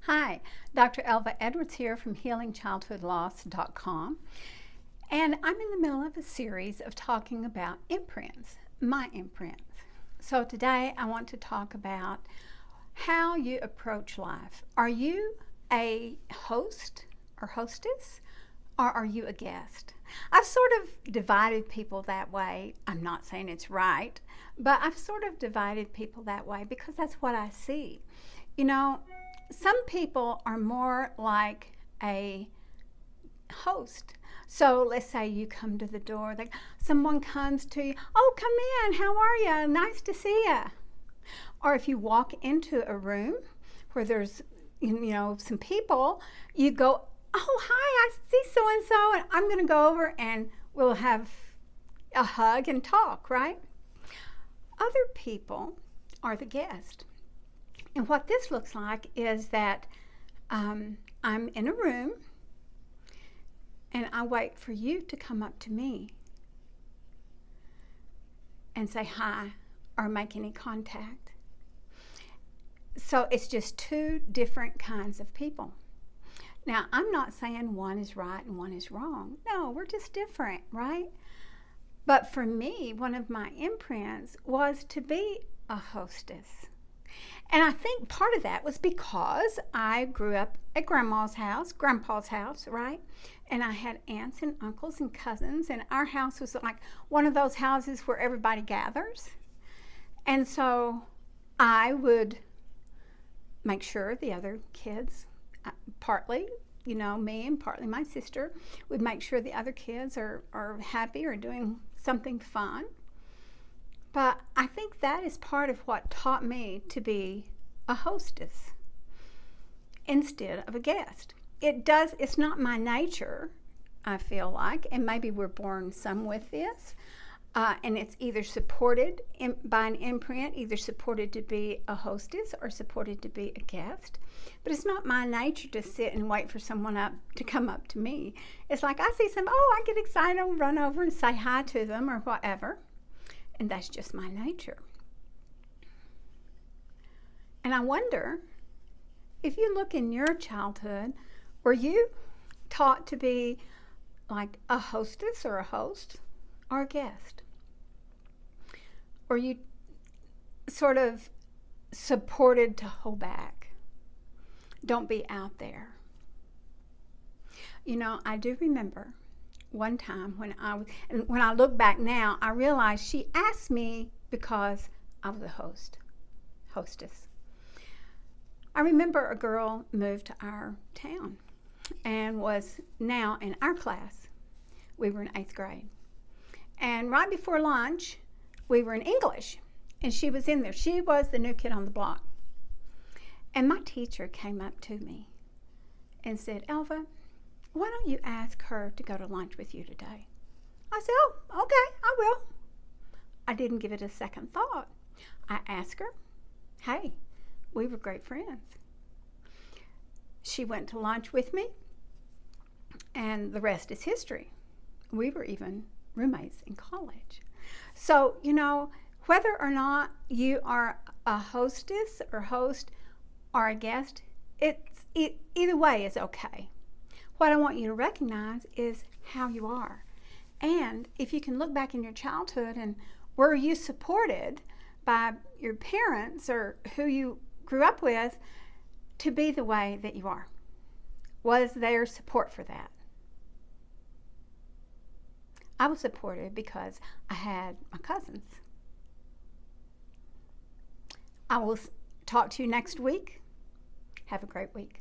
Hi, Dr. Elva Edwards here from HealingChildhoodLoss.com, and I'm in the middle of a series of talking about imprints, my imprints. So today I want to talk about how you approach life. Are you a host or hostess, or are you a guest? I've sort of divided people that way. I'm not saying it's right, but I've sort of divided people that way because that's what I see. You know, some people are more like a host. So let's say you come to the door, someone comes to you, oh, come in, how are you? Nice to see you. Or if you walk into a room where there's, some people, you go, oh, hi, I see so-and-so, and I'm going to go over and we'll have a hug and talk, right? Other people are the guest. And what this looks like is that I'm in a room and I wait for you to come up to me and say hi or make any contact. So it's just two different kinds of people. Now, I'm not saying one is right and one is wrong. No, we're just different, right? But for me, one of my imprints was to be a hostess. And I think part of that was because I grew up at grandpa's house, right? And I had aunts and uncles and cousins, and our house was like one of those houses where everybody gathers. And so I would make sure the other kids, partly, me and partly my sister, would make sure the other kids are happy or doing something fun. But I think that is part of what taught me to be a hostess instead of a guest. It's not my nature, I feel like, and maybe we're born some with this, and it's either supported by an imprint, either supported to be a hostess or supported to be a guest. But it's not my nature to sit and wait for someone to come up to me. It's like I see I get excited, I'll run over and say hi to them or whatever. And that's just my nature. And I wonder, if you look in your childhood, were you taught to be like a hostess or a host or a guest? Or you sort of supported to hold back? Don't be out there. I do remember one time when I look back now, I realized she asked me because I was a hostess. I remember a girl moved to our town and was now in our class. We were in 8th grade. And right before lunch, we were in English, and she was in there. She was the new kid on the block. And my teacher came up to me and said, Elva, why don't you ask her to go to lunch with you today? I said, oh, okay, I will. I didn't give it a second thought. I asked her, hey, we were great friends. She went to lunch with me, and the rest is history. We were even roommates in college. So, whether or not you are a hostess or host or a guest, either way is okay. What I want you to recognize is how you are. And if you can look back in your childhood and were you supported by your parents or who you grew up with to be the way that you are? Was there support for that? I was supported because I had my cousins. I will talk to you next week. Have a great week.